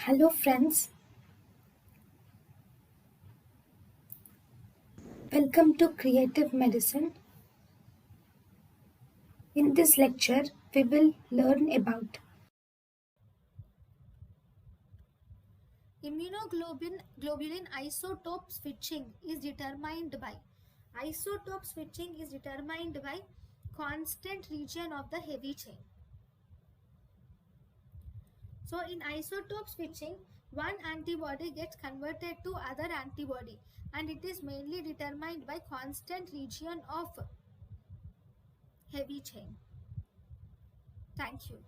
Hello friends, welcome to Creative Medicine. In this lecture, we will learn about Immunoglobulin isotope switching is determined by constant region of the heavy chain. So in isotope switching, one antibody gets converted to other antibody and it is mainly determined by constant region of heavy chain. Thank you.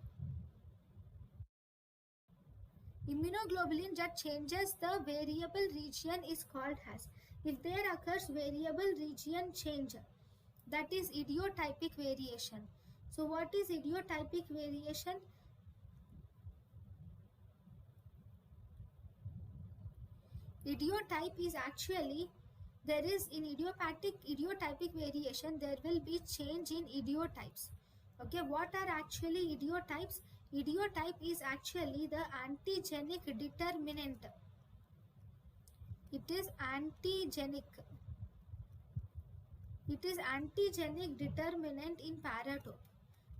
Immunoglobulin that changes the variable region is called as, if there occurs variable region change, that is idiotypic variation. So what is idiotypic variation? Idiotype is actually, there is in idiotypic variation, there will be change in idiotypes. Okay, what are actually idiotypes? Idiotype is actually the antigenic determinant. It is antigenic determinant in paratope.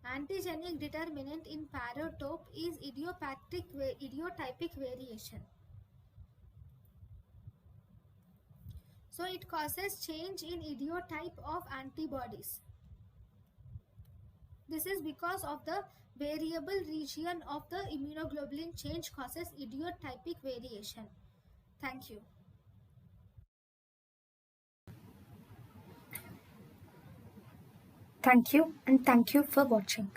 Antigenic determinant in paratope is idiotypic variation. So it causes change in idiotype of antibodies. This is because of the variable region of the immunoglobulin change causes idiotypic variation. Thank you. thank you and thank you for watching.